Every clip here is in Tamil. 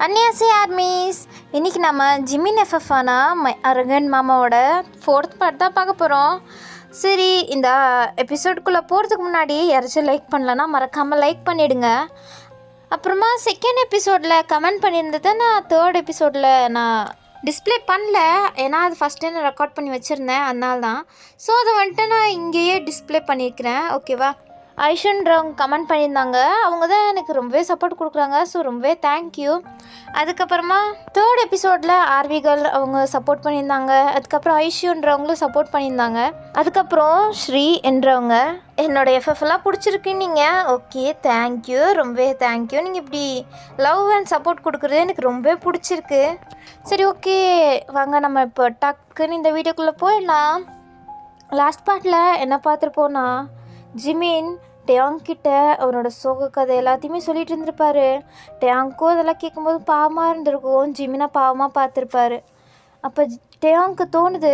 அன்னியாசி ஆர்மீஸ். இன்றைக்கி நம்ம ஜிமின் எஃப்எஃபான அரகன் மாமாவோட 4th பார்ட் தான் பார்க்க போகிறோம். சரி, இந்த எபிசோடுக்குள்ளே போகிறதுக்கு முன்னாடி யாராச்சும் லைக் பண்ணலன்னா மறக்காமல் லைக் பண்ணிவிடுங்க. அப்புறமா செகண்ட் எபிசோடில் கமெண்ட் பண்ணியிருந்ததை நான் 3rd எபிசோடில் நான் டிஸ்பிளே பண்ணல, ஏன்னா அது ஃபஸ்ட்டு நான் ரெக்கார்ட் பண்ணி வச்சுருந்தேன், அதனால தான். ஸோ அதை வந்துட்டு நான் இங்கேயே டிஸ்பிளே பண்ணியிருக்கிறேன். ஓகேவா? ஐஷன்றவங்க கமெண்ட் பண்ணியிருந்தாங்க, அவங்க தான் எனக்கு ரொம்பவே சப்போர்ட் கொடுக்குறாங்க. ஸோ ரொம்பவே தேங்க்யூ. அதுக்கப்புறமா 3rd எபிசோடில் ஆர்விகள் அவங்க சப்போர்ட் பண்ணியிருந்தாங்க. அதுக்கப்புறம் ஐஷுன்றவங்களும் சப்போர்ட் பண்ணியிருந்தாங்க. அதுக்கப்புறம் ஸ்ரீ என்றவங்க என்னோடய எஃப்எஃப்லாம் பிடிச்சிருக்கு நீங்கள். ஓகே, தேங்க்யூ, ரொம்பவே தேங்க்யூ. நீங்கள் இப்படி லவ் அண்ட் சப்போர்ட் கொடுக்குறது எனக்கு ரொம்பவே பிடிச்சிருக்கு. சரி, ஓகே, வாங்க நம்ம இப்போ டக்குன்னு இந்த வீடியோக்குள்ளே போயிடலாம். லாஸ்ட் பார்ட்டில் என்ன பார்த்துருப்போன்னா, ஜிமின் டேங்கிட்ட அவரோட சோக கதை எல்லாத்தையுமே சொல்லிட்டு இருந்திருப்பாரு. டேங்க்கும் அதெல்லாம் கேட்கும்போது பாவமாக இருந்திருக்கும், ஜிமினை பாவமாக பார்த்துருப்பாரு. அப்போ டேங்க்கு தோணுது,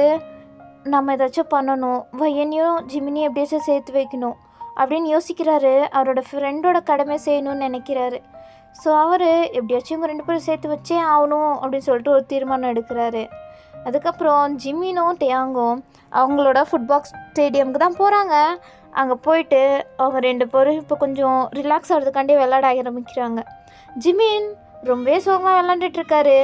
நம்ம ஏதாச்சும் பண்ணணும், வயனையும் ஜிமினையும் எப்படியாச்சும் சேர்த்து வைக்கணும் அப்படின்னு யோசிக்கிறாரு. அவரோட ஃப்ரெண்டோட கடமை செய்யணும்னு நினைக்கிறாரு. ஸோ அவர் எப்படியாச்சும் இவங்க 2 பேரும் சேர்த்து வச்சே ஆகணும் அப்படின்னு சொல்லிட்டு ஒரு தீர்மானம் எடுக்கிறாரு. அதுக்கப்புறம் ஜிமினும் டேங்கும் அவங்களோட ஃபுட்பால் ஸ்டேடியமுக்கு தான் போகிறாங்க. அங்கே போயிட்டு அவங்க 2 பேரும் இப்போ கொஞ்சம் ரிலாக்ஸ் ஆகிறதுக்காண்டி விளையாட ஆரம்பிக்கிறாங்க. ஜிமின் ரொம்பவே சோகமாக விளாண்டுட்டுருக்காரு.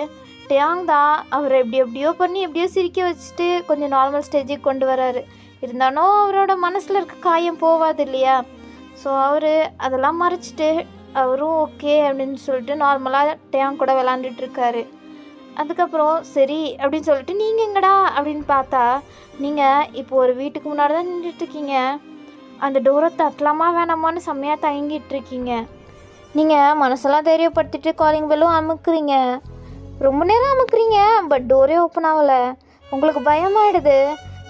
டேங் தான் அவரை எப்படியோ பண்ணி எப்படியோ சிரிக்க வச்சுட்டு கொஞ்சம் நார்மல் ஸ்டேஜுக்கு கொண்டு வராரு. இருந்தாலும் அவரோட மனசில் இருக்க காயம் போகாது இல்லையா? ஸோ அவர் அதெல்லாம் மறைச்சிட்டு அவரும் ஓகே அப்படின்னு சொல்லிட்டு நார்மலாக டேங் கூட விளாண்டுட்டுருக்காரு. அதுக்கப்புறம் சரி அப்படின்னு சொல்லிட்டு நீங்கள் எங்கடா அப்படின்னு பார்த்தா, நீங்கள் இப்போ ஒரு வீட்டுக்கு முன்னாடி தான் நின்றுட்டுருக்கீங்க. அந்த டோரை தட்டலாமா வேணாமான்னு செம்மையாக தயங்கிட்டுருக்கீங்க. நீங்கள் மனசெல்லாம் தைரியப்படுத்திட்டு காலிங் பெல்லும் அமுக்குறீங்க, ரொம்ப நேரம் அமுக்குறீங்க, பட் டோரே ஓப்பன் ஆகலை. உங்களுக்கு பயமாயிடுது.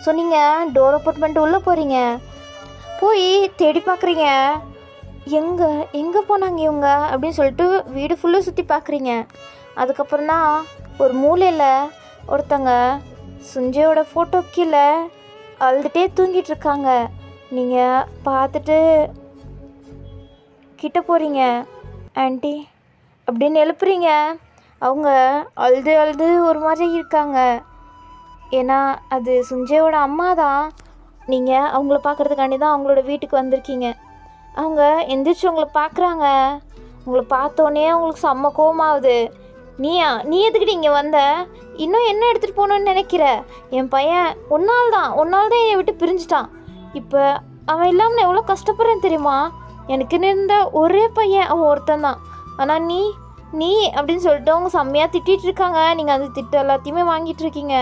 ஸோ நீங்கள் டோர் ஓப்பன் பண்ணிட்டு உள்ளே போகிறீங்க. போய் தேடி பார்க்குறீங்க, எங்கே போனாங்க இவங்க அப்படின்னு சொல்லிட்டு வீடு ஃபுல்லாக சுற்றி பார்க்குறீங்க. அதுக்கப்புறம் தான் ஒரு மூலையில் ஒருத்தங்க சுஞ்சையோட ஃபோட்டோ கீழே அழுதுகிட்டே தூங்கிட்டுருக்காங்க. நீங்கள் பார்த்துட்டு கிட்ட போகிறீங்க, ஆண்டி அப்படின்னு எழுப்புறீங்க. அவங்க அழுது ஒரு மாதிரி இருக்காங்க. ஏன்னா அது சுஞ்சையோட அம்மா தான். நீங்கள் அவங்கள பார்க்குறதுக்காண்டி தான் அவங்களோட வீட்டுக்கு வந்திருக்கீங்க. அவங்க எந்திரிச்சு உங்களை பார்க்குறாங்க. உங்களை பார்த்தோன்னே அவங்களுக்கு செம்ம கோவமாகுது. நீ எதுக்கிட்டு இங்கே வந்த? இன்னும் என்ன எடுத்துகிட்டு போகணுன்னு நினைக்கிற? என் பையன் உன்னால் தான் என்னை விட்டு பிரிஞ்சிட்டான். இப்போ அவன் இல்லாமல் நான் எவ்வளோ கஷ்டப்படுறேன் தெரியுமா? எனக்குன்னு இருந்த ஒரே பையன் அவன் ஒருத்தன் தான். ஆனால் நீ அப்படின்னு சொல்லிட்டு அவங்க செம்மையாக திட்டிகிட்டு இருக்காங்க. நீங்கள் அந்த திட்டம் எல்லாத்தையுமே வாங்கிட்டு இருக்கீங்க.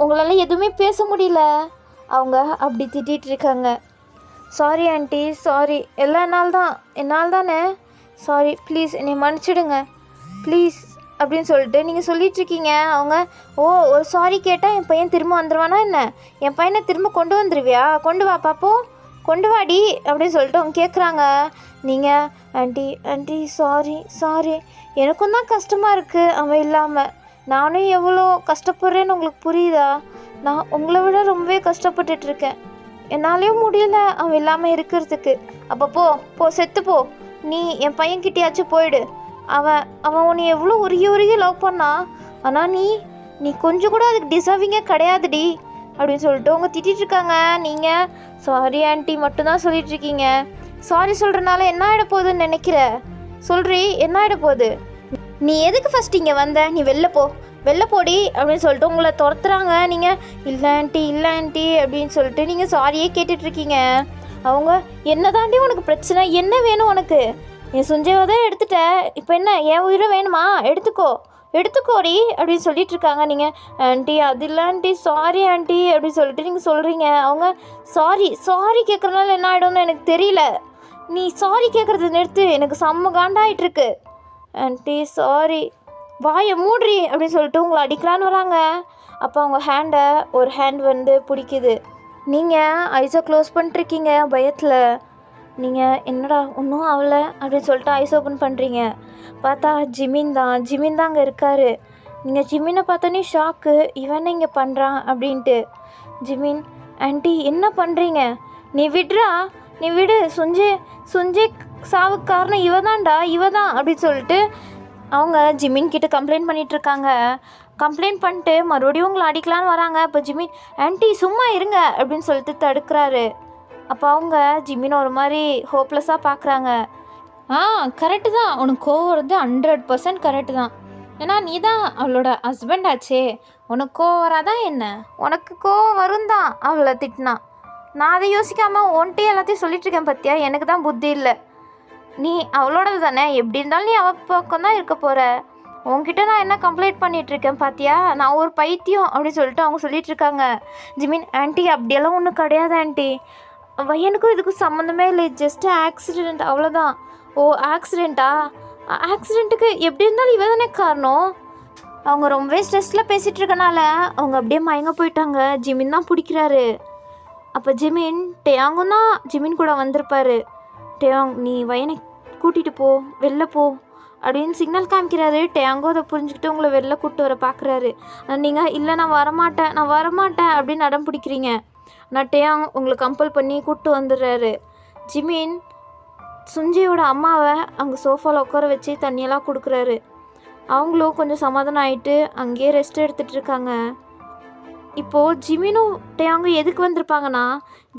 உங்களால் எதுவுமே பேச முடியல. அவங்க அப்படி திட்டிகிட்டு இருக்காங்க. சாரி ஆண்டி, சாரி, எல்லாம் என்னால் தானே, சாரி, ப்ளீஸ் என்னை மன்னிச்சிடுங்க ப்ளீஸ் அப்படின்னு சொல்லிட்டு நீங்கள் சொல்லிகிட்ருக்கீங்க. அவங்க ஒரு சாரி கேட்டால் என் பையன் திரும்ப வந்துடுவானா என்ன? என் பையனை திரும்ப கொண்டு வந்துடுவியா? கொண்டு வா பாப்போம், கொண்டு வாடி அப்படின்னு சொல்லிட்டு அவங்க கேட்குறாங்க. நீங்கள் ஆண்டி சாரி, எனக்கும் தான் கஷ்டமாக இருக்குது அவன் இல்லாமல். நானும் எவ்வளோ கஷ்டப்படுறேன்னு உங்களுக்கு புரியுதா? நான் உங்களை விட ரொம்பவே கஷ்டப்பட்டுட்ருக்கேன். என்னாலேயும் முடியல அவன் இல்லாமல் இருக்கிறதுக்கு. அப்போ போ செத்து போ. நீ என் பையன்கிட்டயாச்சும் போயிடு. அவன் உன்னை எவ்வளோ உருகி லவ் பண்ணான். ஆனால் நீ கொஞ்சம் கூட அதுக்கு டிசர்விங்கே கிடையாதுடி அப்படின்னு சொல்லிட்டு அவங்க திட்டிருக்காங்க. நீங்கள் சாரி ஆண்டி மட்டும்தான் சொல்லிகிட்ருக்கீங்க. சாரி சொல்கிறனால என்ன ஆகிட போகுதுன்னு நினைக்கிற? சொல்கிறீ, என்ன ஆகிட போகுது? நீ எதுக்கு ஃபஸ்ட் இங்கே வந்த? நீ வெளில போடி அப்படின்னு சொல்லிட்டு உங்களை துரத்துறாங்க. நீங்கள் இல்லை ஆண்டி அப்படின்னு சொல்லிட்டு நீங்கள் சாரியே கேட்டுட்ருக்கீங்க. அவங்க என்ன தாண்டி உனக்கு பிரச்சனை? என்ன வேணும் உனக்கு? என் சுஞ்சையை தான் எடுத்துட்ட, இப்போ என்ன என் உயிரை வேணுமா? எடுத்துக்கோடி அப்படின்னு சொல்லிட்டு இருக்காங்க. நீங்கள் ஆண்டி அது இல்லை ஆண்டி, சாரி ஆண்டி அப்படின்னு சொல்லிட்டு நீங்கள் சொல்கிறீங்க. அவங்க சாரி கேட்குறதுனால என்ன ஆகிடும்னு எனக்கு தெரியல. நீ சாரி கேட்குறது நிறுத்து, எனக்கு செம்ம காண்டாயிட்ருக்கு. ஆண்டி சாரி, வாயை மூடுறி அப்படின்னு சொல்லிட்டு உங்களை அடிக்கலான்னு வராங்க. அப்போ அவங்க ஒரு ஹேண்ட் வந்து பிடிக்குது. நீங்கள் ஐஸை க்ளோஸ் பண்ணிட்டுருக்கீங்க பயத்தில். நீங்கள் என்னடா ஒன்றும் ஆகலை அப்படின்னு சொல்லிட்டு ஐஸ் ஓப்பன் பண்ணுறீங்க. பார்த்தா ஜிமின் தான் அங்கே இருக்கார். நீங்கள் ஜிமினை பார்த்தோன்னே ஷாக்கு, இவன் இங்கே பண்ணுறான் அப்படின்ட்டு. ஜிமின், ஆண்டி என்ன பண்ணுறீங்க? நீ விடு, சுஞ்சே சாவுக்கு காரணம் இவ தான் அப்படின்னு சொல்லிட்டு அவங்க ஜிமின் கிட்ட கம்ப்ளைண்ட் பண்ணிட்டு இருக்காங்க. கம்ப்ளைண்ட் பண்ணிட்டு மறுபடியும் உங்களை அடிக்கலான்னு வராங்க. அப்போ ஜிமின் ஆன்ட்டி சும்மா இருங்க அப்படின்னு சொல்லிட்டு தடுக்கிறாரு. அப்போ அவங்க ஜிமின் ஒரு மாதிரி ஹோப்லெஸ்ஸாக பார்க்குறாங்க. கரெக்டு தான், உனக்கு கோவம் வருது 100% கரெக்டு தான். ஏன்னா நீ தான் அவளோட ஹஸ்பண்ட் ஆச்சே, உனக்கு கோவம் வராதான் என்ன? உனக்கு கோவம் வரும் தான் அவளை திட்டினா. நான் அதை யோசிக்காமல் உன்ட்டே எல்லாத்தையும் சொல்லிட்டுருக்கேன் பார்த்தியா, எனக்கு தான் புத்தி இல்லை. நீ அவளோடது தானே, எப்படி இருந்தாலும் நீ அவள் பக்கம் தான் இருக்க போகிற. உன்கிட்ட நான் என்ன கம்ப்ளைண்ட் பண்ணிகிட்ருக்கேன் பார்த்தியா, நான் ஒரு பைத்தியம் அப்படின்னு சொல்லிட்டு அவங்க சொல்லிகிட்ருக்காங்க. ஜிமின் ஆன்ட்டி அப்படியெல்லாம் ஒன்றும் கிடையாது ஆன்ட்டி, பையனுக்கும் இதுக்கும் சம்மந்தமே இல்லை, ஜஸ்ட் ஆக்சிடெண்ட் அவ்வளோதான். ஓ ஆக்சிடெண்ட்டா? ஆக்சிடெண்ட்டுக்கு எப்படி இருந்தாலும் இவ தானே காரணம். அவங்க ரொம்பவே ஸ்ட்ரெஸ்ஸில் பேசிகிட்டு இருக்கனால அவங்க அப்படியே மயங்க போயிட்டாங்க. ஜிமின் தான் பிடிக்கிறாரு. அப்போ ஜிமின் டேயாங்கும் தான் ஜிமின் கூட வந்திருப்பாரு. டேயாங் நீ வயனை கூட்டிகிட்டு போ, வெளில போ அப்படின்னு சிக்னல் காமிக்கிறாரு. டேயாங்கோ அதை புரிஞ்சுக்கிட்டு உங்களை வெளில கூப்பிட்டு வர பார்க்குறாரு. நீங்கள் இல்லை நான் வரமாட்டேன் அப்படின்னு அடம் பிடிக்கிறீங்க. நான் டேயாங் உங்களை கம்பல் பண்ணி கூப்பிட்டு வந்துடுறாரு. ஜிமின் சுஞ்சியோட அம்மாவை அங்கே சோஃபாவில் உட்கார வச்சு தண்ணியெல்லாம் கொடுக்குறாரு. அவங்களும் கொஞ்சம் சமாதானம் ஆகிட்டு அங்கேயே ரெஸ்ட் எடுத்துகிட்டு இருக்காங்க. இப்போது ஜிமினும் டேயாங்கும் எதுக்கு வந்திருப்பாங்கன்னா,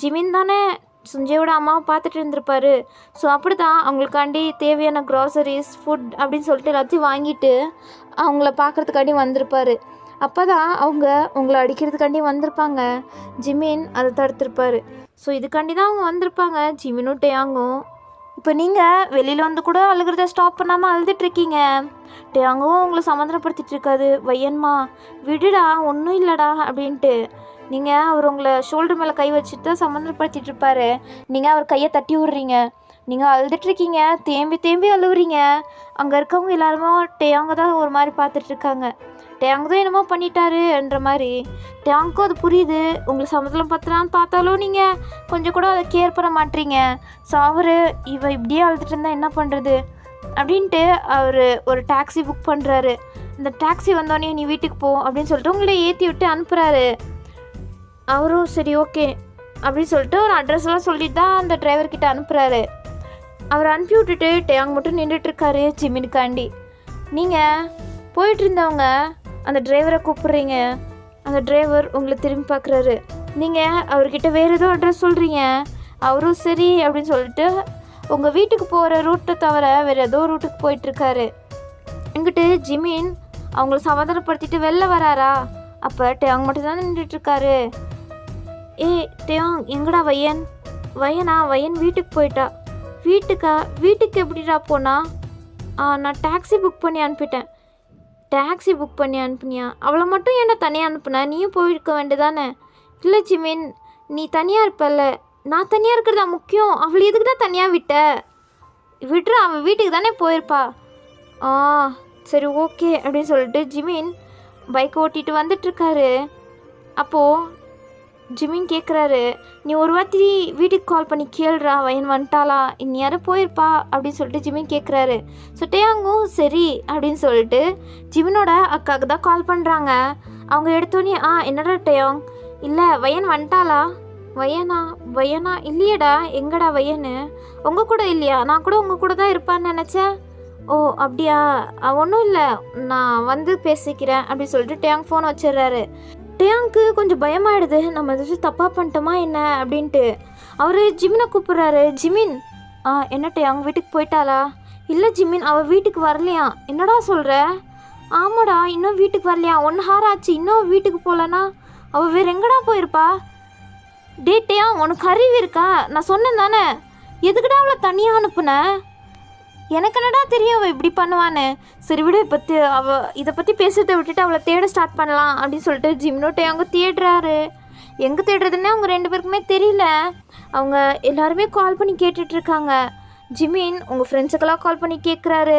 ஜிமின் தானே சுஞ்சையோட அம்மாவை பார்த்துட்டு இருந்திருப்பாரு. ஸோ அப்படி தான் அவங்களுக்காண்டி தேவையான க்ராசரிஸ் ஃபுட் அப்படின்னு சொல்லிட்டு எல்லாத்தையும் வாங்கிட்டு அவங்கள பார்க்குறதுக்காண்டி வந்திருப்பாரு. அப்போ தான் அவங்க உங்களை அடிக்கிறதுக்காண்டி வந்திருப்பாங்க. ஜிமின் அதை தடுத்திருப்பாரு. ஸோ இதுக்காண்டி தான் அவங்க வந்திருப்பாங்க, ஜிமினும் டேயாங்கும். இப்போ நீங்கள் வெளியில் வந்து கூட அழுகிறத ஸ்டாப் பண்ணாமல் அழுதுட்ருக்கீங்க. டேயாங்கும் உங்களை சமாதானப்படுத்திட்டு இருக்காது. வையன்மா விடுடா, ஒன்றும் இல்லைடா அப்படின்ட்டு. நீங்கள் அவர் உங்களை ஷோல்டர் மேலே கை வச்சுட்டு தான் சமாதானப்படுத்திட்டு இருப்பாரு. நீங்கள் அவர் கையை தட்டி விட்றீங்க. நீங்கள் அழுதுட்ருக்கீங்க, தேம்பி அழுகுறீங்க. அங்கே இருக்கவங்க எல்லாருமே டேயாங்க தான் ஒரு மாதிரி பார்த்துட்ருக்காங்க. டேயாங் தான் என்னமோ பண்ணிட்டாருன்ற மாதிரி. டேயாங்க்கும் அது புரியுது. உங்களை சமதளம் பார்த்தாலும் நீங்கள் கொஞ்சம் கூட அதை கேர் பண்ண மாட்டீங்க. ஸோ அவர் இப்படியே அழுதுட்டு இருந்தால் என்ன பண்ணுறது அப்படின்ட்டு அவர் ஒரு டாக்ஸி புக் பண்ணுறாரு. இந்த டாக்ஸி வந்தோடனே நீ வீட்டுக்கு போ அப்படின்னு சொல்லிட்டு உங்களை ஏற்றி விட்டு அனுப்புகிறாரு. அவரும் சரி ஓகே அப்படின்னு சொல்லிட்டு ஒரு அட்ரஸ்லாம் சொல்லிட்டு தான் அந்த டிரைவர்கிட்ட அனுப்புகிறாரு. அவர் அனுப்பி விட்டுட்டு டேயாங் மட்டும் நின்றுட்டுருக்காரு ஜிமினுக்காண்டி. நீங்கள் போயிட்டு இருந்தவங்க அந்த டிரைவரை கூப்பிட்றீங்க. அந்த டிரைவர் உங்களை திரும்பி பார்க்குறாரு. நீங்கள் அவர்கிட்ட வேறு ஏதோ அட்ரஸ் சொல்கிறீங்க. அவரும் சரி அப்படின்னு சொல்லிட்டு உங்கள் வீட்டுக்கு போகிற ரூட்டை தவிர வேறு ஏதோ ரூட்டுக்கு போயிட்டுருக்காரு. இங்கிட்டு ஜிமின் அவங்கள சமாதானப்படுத்திட்டு வெளில வராரா. அப்போ டேயாங் மட்டும் தான் நின்றுட்டுருக்காரு. டேயாங் எங்கடா வயனா வீட்டுக்கு போயிட்டா. வீட்டுக்கு எப்படிடா போனா? நான் டாக்ஸி புக் பண்ணி அனுப்பிட்டேன். டாக்ஸி புக் பண்ணி அனுப்புனியா? அவளை மட்டும் என்ன தனியாக அனுப்புனா? நீயும் போயிருக்க வேண்டியதானே? இல்லை ஜிமின், நீ தனியாக இருப்பல்ல. நான் தனியாக இருக்கிறதா முக்கியம்? அவளை எதுக்குடா தனியாக விட்டுற, அவள் வீட்டுக்கு தானே போயிருப்பா. சரி ஓகே அப்படின்னு சொல்லிட்டு ஜிமின் பைக் ஓட்டிகிட்டு வந்துட்டுருக்காரு. அப்போது ஜிமின் கேட்குறாரு, நீ ஒரு வாட்டி வீட்டுக்கு கால் பண்ணி கேளுடா, வயன் வந்துட்டாளா, இன்னி யாரும் போயிருப்பா அப்படின்னு சொல்லிட்டு ஜிமின் கேட்குறாரு. ஸோ டேயாங்கும் சரி அப்படின்னு சொல்லிட்டு ஜிமினோட அக்காவுக்கு தான் கால் பண்ணுறாங்க. அவங்க எடுத்தோன்னே என்னடா டேயாங், இல்லை வயன் வந்துட்டாளா? வயனா இல்லையடா, எங்கடா வயனு? உங்கள் கூட இல்லையா? நான் கூட உங்கள் கூட தான் இருப்பான்னு நினச்சேன். ஓ அப்படியா, ஒன்றும் இல்லை, நான் வந்து பேசிக்கிறேன் அப்படின்னு சொல்லிட்டு டேயாங் ஃபோன் வச்சிடுறாரு. டேயாங்க்கு கொஞ்சம் பயமாயிடுது, நம்ம எதாச்சும் தப்பாக பண்ணிட்டோமா என்ன அப்படின்ட்டு. அவர் ஜிமினை கூப்பிட்றாரு. ஜிமின் என்ன டேயாங் வீட்டுக்கு போயிட்டாளா? இல்லை ஜிமின், அவள் வீட்டுக்கு வரலையா. என்னடா சொல்கிற? ஆமாடா, இன்னும் வீட்டுக்கு வரலையா? 1 hour ஆச்சு, இன்னும் வீட்டுக்கு போகலன்னா அவள் வேறு எங்கடா போயிருப்பா? டேயாங் உனக்கு அறிவு இருக்கா? நான் சொன்னேன் தானே, எதுக்குடா அவளை தனியாக அனுப்புனேன்? எனக்கு என்னடா தெரியும் அவள் இப்படி பண்ணுவான்னு. சரி விட, இதை பற்றி பேசுறதை விட்டுட்டு அவளை தேட ஸ்டார்ட் பண்ணலாம் அப்படின்னு சொல்லிட்டு ஜிமினோ டேயாங்க தேடுறாரு. எங்கே தேடுறதுன்னே அவங்க 2 பேருக்குமே தெரியல. அவங்க எல்லாருமே கால் பண்ணி கேட்டுட்ருக்காங்க. ஜிமின் உங்கள் ஃப்ரெண்ட்ஸுக்கெல்லாம் கால் பண்ணி கேட்குறாரு.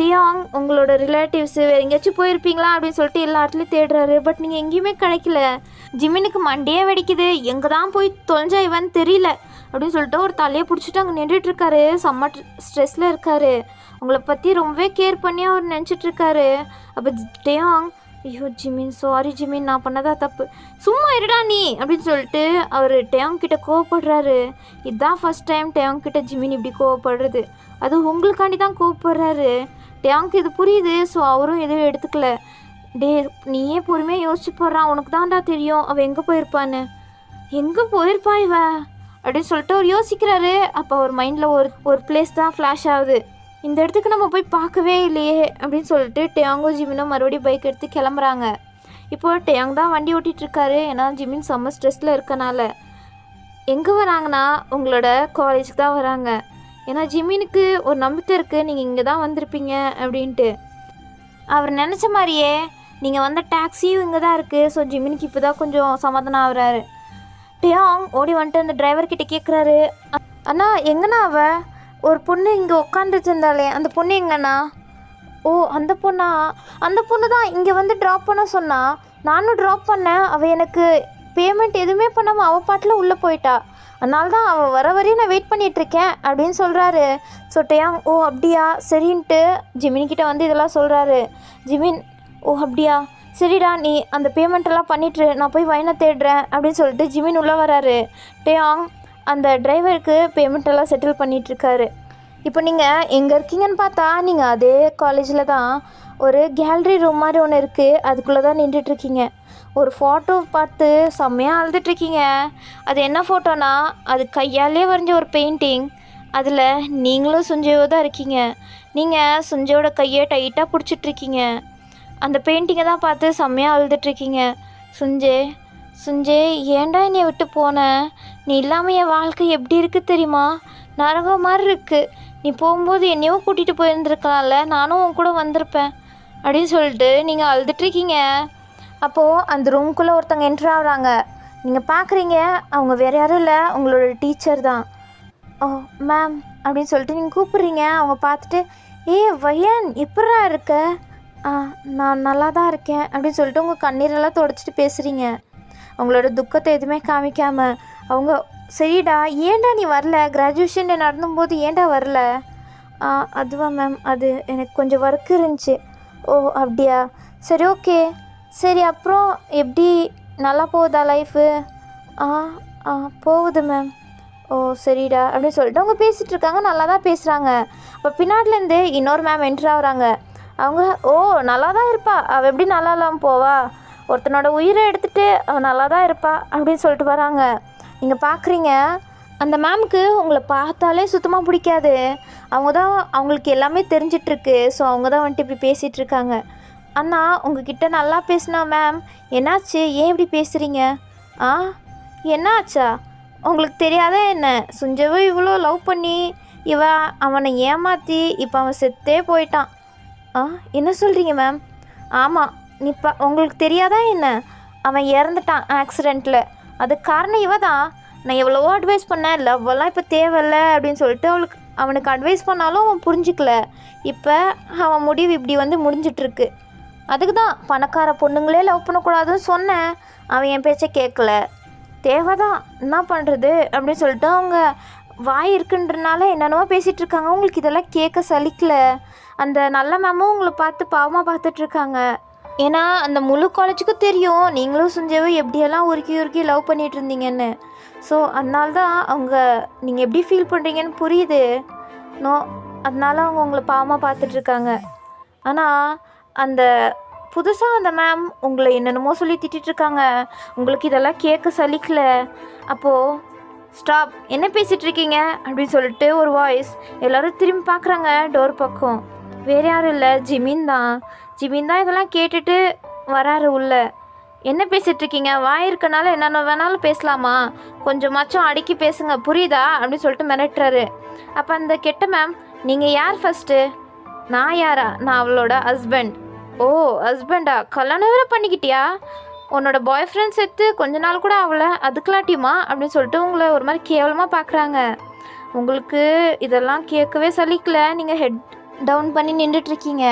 டேயாங் உங்களோட ரிலேட்டிவ்ஸு வேறு எங்கேயாச்சும் போயிருப்பீங்களா அப்படின்னு சொல்லிட்டு எல்லா இடத்துலையும் தேடுறாரு. பட் நீங்கள் எங்கேயுமே கிடைக்கல. ஜிமினுக்கு மண்டையே வெடிக்குது, எங்கே தான் போய் தொலைஞ்சா இவன்னு தெரியல அப்படின்னு சொல்லிட்டு ஒரு தலையை பிடிச்சிட்டு அங்கே நின்றுட்டுருக்காரு. செம்ம ஸ்ட்ரெஸ்ஸில் இருக்கார். உங்களை பற்றி ரொம்பவே கேர் பண்ணி அவர் நினச்சிட்ருக்காரு. அப்போ டேயாங் ஐயோ ஜிமின், சாரி ஜிமின், நான் பண்ணதா தப்பு, சும்மா இருடா நீ அப்படின்னு சொல்லிட்டு அவர் டேயாங் கிட்ட கோவப்படுறாரு. இதுதான் ஃபஸ்ட் டைம் டேயாங் கிட்ட ஜிமின் இப்படி கோவப்படுறது. அது உங்களுக்காண்டி தான் கோவப்படுறாரு. டேங்க்கு இது புரியுது. ஸோ அவரும் எதுவும் எடுத்துக்கல. டே நீயே பொறுமையாக யோசிச்சு போடுறான், உனக்கு தான்டா தெரியும் அவள் எங்கே போயிருப்பான்னு. எங்கே போயிருப்பா இவ அப்படின்னு சொல்லிட்டு அவர் யோசிக்கிறாரு. அப்போ அவர் மைண்டில் ஒரு பிளேஸ் தான் ஃப்ளாஷ் ஆகுது. இந்த இடத்துக்கு நம்ம போய் பார்க்கவே இல்லையே அப்படின்னு சொல்லிட்டு டேங்கும் ஜிமினும் மறுபடியும் பைக் எடுத்து கிளம்புறாங்க. இப்போ டேங் தான் வண்டி ஓட்டிகிட்ருக்காரு. ஏன்னா ஜிமின் செம்ம ஸ்ட்ரெஸ்ஸில் இருக்கனால. எங்கே வராங்கன்னா உங்களோட காலேஜுக்கு தான் வராங்க. ஏன்னா ஜிமினுக்கு ஒரு நம்பிக்கை இருக்குது, நீங்கள் இங்கே தான் வந்திருப்பீங்க அப்படின்ட்டு. அவர் நினச்ச மாதிரியே நீங்கள் வந்த டாக்ஸியும் இங்கே தான் இருக்குது. ஸோ ஜிமினுக்கு இப்போ தான் கொஞ்சம் சமாதானம் ஆகுறாரு. டேங் ஓடி வந்துட்டு அந்த டிரைவர்கிட்ட கேட்குறாரு, அண்ணா எங்கண்ணா ஒரு பொண்ணு இங்கே உட்காந்துட்டு இருந்தாலே அந்த பொண்ணு எங்கண்ணா? ஓ அந்த பொண்ணா? அந்த பொண்ணு தான் இங்கே வந்து ட்ராப் பண்ண சொன்னா. நானும் ட்ராப் பண்ணேன். அவள் எனக்கு பேமெண்ட் எதுவுமே பண்ணாமல் அவள் பாட்டில் உள்ளே போயிட்டா. அதனால தான் அவள் வர வரையும் நான் வெயிட் பண்ணிகிட்ருக்கேன் அப்படின்னு சொல்கிறாரு. ஸோ டேங் ஓ அப்படியா சரின்ட்டு ஜிமின்கிட்ட வந்து இதெல்லாம் சொல்கிறாரு. ஜிமின் ஓ அப்படியா சரிடா, நீ அந்த பேமெண்ட்டெல்லாம் பண்ணிட்டு நான் போய் வைனை தேடுறேன் அப்படின்னு சொல்லிட்டு ஜிமின் உள்ளே வராரு. டேங் அந்த டிரைவருக்கு பேமெண்ட்டெல்லாம் செட்டில் பண்ணிகிட்ருக்காரு. இப்போ நீங்கள் எங்கே இருக்கீங்கன்னு பார்த்தா நீங்கள் அதே காலேஜில் தான் ஒரு கேலரி ரூம் மாதிரி ஒன்று இருக்குது. அதுக்குள்ளே தான் நின்றுட்டுருக்கீங்க. ஒரு ஃபோட்டோ பார்த்து செம்மையாக அழுதுட்ருக்கீங்க. அது என்ன ஃபோட்டோனா அது கையாலே வரைஞ்ச ஒரு பெயிண்டிங். அதில் நீங்களும் சுஞ்சையோ தான் இருக்கீங்க. நீங்கள் சுஞ்சையோட கையை டைட்டாக பிடிச்சிட்ருக்கீங்க. அந்த பெயிண்டிங்கை தான் பார்த்து செம்மையாக அழுதுட்ருக்கீங்க. சுஞ்சே ஏன்டா என்னை விட்டு போனேன்? நீ இல்லாமல் என் வாழ்க்கை எப்படி இருக்குது தெரியுமா? நரகம் மாதிரி இருக்குது. நீ போகும்போது என்னையும் கூட்டிகிட்டு போயிருந்துருக்கலாம்ல, நானும் உன் கூட வந்திருப்பேன் அப்படின்னு சொல்லிட்டு நீங்கள் அழுதுட்ருக்கீங்க. அப்போது அந்த ரூம்குள்ளே ஒருத்தவங்க என்ட்ரு ஆகுறாங்க. நீங்கள் பார்க்குறீங்க, அவங்க வேறு யாரும் இல்லை, உங்களோட டீச்சர் தான். ஓ மேம் அப்படின்னு சொல்லிட்டு நீங்கள் கூப்பிட்றீங்க. அவங்க பார்த்துட்டு வையன் எப்படா இருக்க? நான் நல்லா தான் இருக்கேன் அப்படின்னு சொல்லிட்டு உங்கள் கண்ணீரெல்லாம் துடைச்சிட்டு பேசுகிறீங்க. அவங்களோட துக்கத்தை எதுவுமே காமிக்காமல் அவங்க சரிடா ஏன்டா நீ வரல? கிராஜுவேஷன் நடந்தும்போது ஏன்டா வரல? அதுவா மேம், அது எனக்கு கொஞ்சம் ஒர்க் இருந்துச்சு. ஓ அப்படியா சரி ஓகே. சரி அப்புறம் எப்படி நல்லா போகுதா லைஃபு? போகுது மேம். ஓ சரிடா அப்படின்னு சொல்லிட்டு அவங்க பேசிகிட்டு இருக்காங்க. நல்லா தான் பேசுகிறாங்க. அப்போ பின்னாடிலேருந்து இன்னொரு மேம் என்ட்ரு ஆகுறாங்க. அவங்க ஓ நல்லா தான் இருப்பா, அவள் எப்படி நல்லா இல்லாமல் போவா? ஒருத்தனோட உயிரை எடுத்துகிட்டு அவள் நல்லா தான் இருப்பா அப்படின்னு சொல்லிட்டு வராங்க. நீங்கள் பார்க்குறீங்க, அந்த மேம்க்கு உங்களை பார்த்தாலே சுத்தமாக பிடிக்காது. அவங்க தான் அவங்களுக்கு எல்லாமே தெரிஞ்சிட்ருக்கு. ஸோ அவங்க தான் வந்துட்டு இப்படி பேசிகிட்ருக்காங்க. அண்ணா உங்ககிட்ட நல்லா பேசினா மேம், என்னாச்சு? ஏன் இப்படி பேசுகிறீங்க? என்னாச்சா? உங்களுக்கு தெரியாத என்ன? சுஞ்சவை இவ்வளோ லவ் பண்ணி அவனை ஏமாற்றி இப்போ அவன் செத்தே போயிட்டான். என்ன சொல்கிறீங்க மேம்? ஆமாம், உங்களுக்கு தெரியாதா என்ன? அவன் இறந்துட்டான் ஆக்சிடெண்ட்டில். அதுக்கு காரணம் இவ தான். நான் எவ்வளவோ அட்வைஸ் பண்ணேன், லவ்வெல்லாம் இப்போ தேவையில்ல அப்படின்னு சொல்லிட்டு அவனுக்கு அட்வைஸ் பண்ணாலும் அவன் புரிஞ்சிக்கல. இப்போ அவன் முடிவு இப்படி வந்து முடிஞ்சிட்ருக்கு. அதுக்கு தான் பணக்கார பொண்ணுங்களே லவ் பண்ணக்கூடாதுன்னு சொன்னேன். அவன் என் பேச்சை கேட்கல. தேவை தான், என்ன பண்ணுறது அப்படின்னு சொல்லிட்டு அவங்க வாய் இருக்குன்றனால என்னென்னவோ பேசிகிட்டு இருக்காங்க. உங்களுக்கு இதெல்லாம் கேட்க சலிக்கல. அந்த நல்ல மேமும் உங்களை பார்த்து பாவமாக பார்த்துட்ருக்காங்க. ஏன்னா அந்த முழு காலேஜுக்கும் தெரியும் நீங்களும் சுஞ்சவும் எப்படியெல்லாம் உருக்கி லவ் பண்ணிகிட்டு இருந்தீங்கன்னு. ஸோ அதனால தான் அவங்க நீங்கள் எப்படி ஃபீல் பண்ணுறீங்கன்னு புரியுது. அதனால அவங்க உங்களை பாவமாக பார்த்துட்ருக்காங்க. ஆனால் அந்த புதுசாக அந்த மேம் உங்களை என்னென்னமோ சொல்லி திட்டிருக்காங்க. உங்களுக்கு இதெல்லாம் கேட்க சலிக்கல. அப்போது ஸ்டாப், என்ன பேசிகிட்ருக்கீங்க அப்படின்னு சொல்லிட்டு ஒரு வாய்ஸ். எல்லோரும் திரும்பி பார்க்குறாங்க டோர் பக்கம். வேறு யாரும் இல்லை, ஜிமின் தான் இதெல்லாம் கேட்டுட்டு வராரு உள்ள. என்ன பேசிகிட்ருக்கீங்க? வாய் இருக்கனால என்னென்ன வேணாலும் பேசலாமா? கொஞ்சமாச்சும் அடக்கி பேசுங்க புரியுதா அப்படின்னு சொல்லிட்டு மிரட்டுறாரு. அப்போ அந்த கெட்ட மேம், நீங்கள் யார் ஃபஸ்ட்டு? நான் யாரா? நான் அவளோட ஹஸ்பண்ட். ஓ ஹஸ்பண்டா? கல்யாணம் வேறு பண்ணிக்கிட்டியா? உன்னோட பாய் ஃப்ரெண்ட் செத்து கொஞ்ச நாள் கூட அவளை அதுக்கலாட்டியுமா அப்படின்னு சொல்லிட்டு உங்களை ஒரு மாதிரி கேவலமாக பார்க்குறாங்க. உங்களுக்கு இதெல்லாம் கேட்கவே சலிக்கல. நீங்கள் ஹெட் டவுன் பண்ணி நின்றுட்டுருக்கீங்க.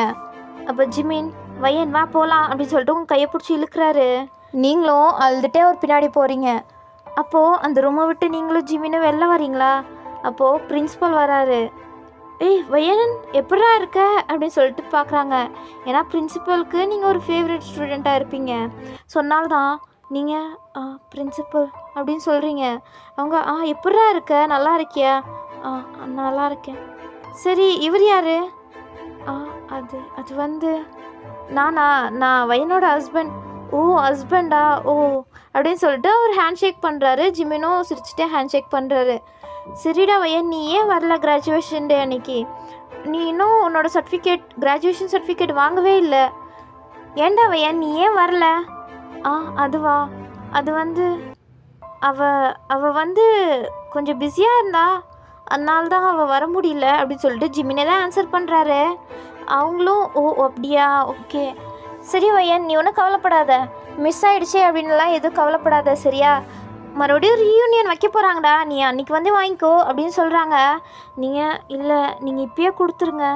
அப்போ ஜிமின், வையன் வா போகலாம் அப்படின்னு சொல்லிட்டு உங்கள் கையை பிடிச்சி இழுக்கிறாரு. நீங்களும் அழுதுகிட்டே ஒரு பின்னாடி போகிறீங்க. அப்போது அந்த ரூமை விட்டு நீங்களும் ஜிமினும் வெளில வரீங்களா? அப்போது பிரின்ஸிபல் வராரு. வையன் எப்படா இருக்க அப்படின்னு சொல்லிட்டு பார்க்குறாங்க. ஏன்னா பிரின்சிபலுக்கு நீங்கள் ஒரு ஃபேவரட் ஸ்டூடெண்ட்டாக இருப்பீங்க. சொன்னால்தான் நீங்கள் பிரின்சிபல் அப்படின்னு சொல்கிறீங்க. அவங்க எப்படா இருக்க, நல்லா இருக்கியா? நல்லா இருக்கேன். சரி இவர் யார்? அது அது வந்து நானா நான் வயனோட ஹஸ்பண்ட். ஓ ஹஸ்பண்டா ஓ அப்படின்னு சொல்லிட்டு அவர் ஹேண்ட் ஷேக் பண்ணுறாரு. ஜிமினும் சிரிச்சுட்டே ஹேண்ட் ஷேக் பண்ணுறாரு. சரிடா வயன், நீ ஏன் வரல கிராஜுவேஷன் டே அன்னைக்கு? நீ இன்னும் உன்னோட கிராஜுவேஷன் சர்டிஃபிகேட் வாங்கவே இல்லை. ஏன்டா வயன் நீ ஏன் வரல? அதுவா, அது வந்து அவ வந்து கொஞ்சம் பிஸியாக இருந்தா, அதனால தான் அவள் வர முடியல அப்படின்னு சொல்லிட்டு ஜிமினே தான் ஆன்சர் பண்ணுறாரு. அவங்களும் ஓ அப்படியா, ஓகே சரி வயன், நீ ஒன்றும் கவலைப்படாத, மிஸ் ஆகிடுச்சே அப்படின்லாம் எதுவும் கவலைப்படாத சரியா? மறுபடியும் ரீயூனியன் வைக்க போகிறாங்கடா, நீ அன்றைக்கி வந்து வாங்கிக்கோ அப்படின்னு சொல்கிறாங்க. நீங்கள் இல்லை, நீங்கள் இப்பயே கொடுத்துருங்க.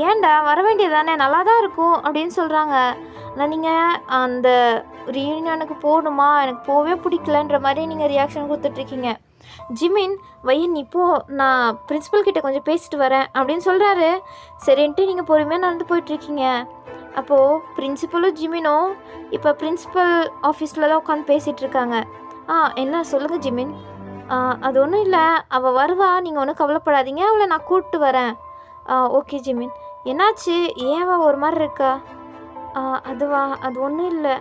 ஏன்டா வர வேண்டியது தானே, நல்லா தான் இருக்கும் அப்படின்னு சொல்கிறாங்க. ஆனால் நீங்கள் அந்த ரீயூனியனுக்கு போகணுமா, எனக்கு போகவே பிடிக்கலன்ற மாதிரி நீங்கள் ரியாக்ஷன் கொடுத்துட்ருக்கீங்க. ஜிமின் வயன் இப்போது நான் பிரின்ஸிபல் கிட்டே கொஞ்சம் பேசிட்டு வரேன் அப்படின்னு சொல்கிறாரு. சரின்ட்டு நீங்கள் பொறுமையாக நடந்து போயிட்டுருக்கீங்க. அப்போது பிரின்ஸிபலும் ஜிமினும் இப்போ பிரின்ஸிபல் ஆஃபீஸில் தான் உட்காந்து பேசிகிட்டு இருக்காங்க. என்ன சொல்லுங்கள் ஜிமின்? அது ஒன்றும் இல்லை, அவள் வருவா, நீங்கள் ஒன்றும் கவலைப்படாதீங்க, அவளை நான் கூப்பிட்டு வரேன். Okay Jimin. என்னாச்சு, ஏன் அவள் ஒரு மாதிரி இருக்கா? அதுவா, அது ஒன்றும் இல்லை,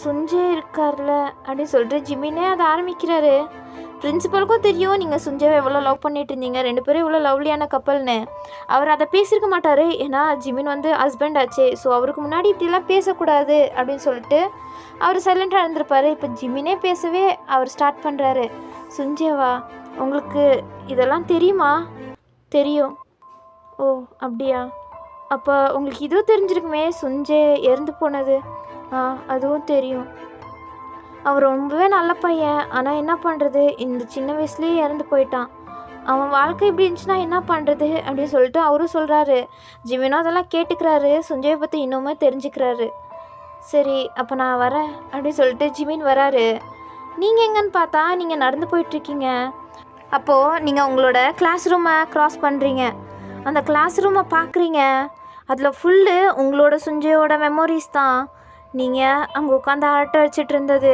சுஞ்சே இருக்கார்ல அப்படின்னு சொல்லிட்டு ஜிமினே அதை ஆரம்பிக்கிறாரு. பிரின்ஸிபலுக்கும் தெரியும் நீங்கள் சுஞ்சேவை எவ்வளோ லவ் பண்ணிட்டு இருந்தீங்க, 2 பேரும் இவ்வளோ லவ்லியான கப்பல்னு. அவர் அதை பேசியிருக்க மாட்டார், ஏன்னா ஜிமின் வந்து ஹஸ்பண்ட் ஆச்சு. ஸோ அவருக்கு முன்னாடி இப்படிலாம் பேசக்கூடாது அப்படின்னு சொல்லிட்டு அவர் சைலண்டாக இருந்திருப்பார். இப்போ ஜிமினே பேசவே அவர் ஸ்டார்ட் பண்ணுறாரு. சுஞ்சேவா, உங்களுக்கு இதெல்லாம் தெரியுமா? தெரியும். ஓ அப்படியா, அப்போ உங்களுக்கு இதுவும் தெரிஞ்சிருக்குமே, சுஞ்சே இறந்து போனது. அதுவும் தெரியும். அவர் ரொம்பவே நல்ல பையன், ஆனால் என்ன பண்ணுறது, இந்த சின்ன வயசுலேயே இறந்து போயிட்டான். அவன் வாழ்க்கை இப்படி இருந்துச்சுன்னா என்ன பண்ணுறது அப்படின்னு சொல்லிட்டு அவரும் சொல்கிறாரு. ஜிமினும் அதெல்லாம் கேட்டுக்கிறாரு. சுஞ்சயை பற்றி இன்னுமே தெரிஞ்சுக்கிறாரு. சரி அப்போ நான் வரேன் அப்படின்னு சொல்லிட்டு ஜிமின் வராரு. நீங்கள் எங்கன்னு பார்த்தா நீங்கள் நடந்து போயிட்டுருக்கீங்க. அப்போது நீங்கள் உங்களோட கிளாஸ் ரூமை க்ராஸ் பண்ணுறீங்க. அந்த கிளாஸ் ரூமை பார்க்குறீங்க. அதில் ஃபுல்லு உங்களோட சுஞ்சையோட மெமோரிஸ் தான். நீங்கள் அங்கே உட்காந்து அரட்டை அடிச்சிட்டு இருந்தது,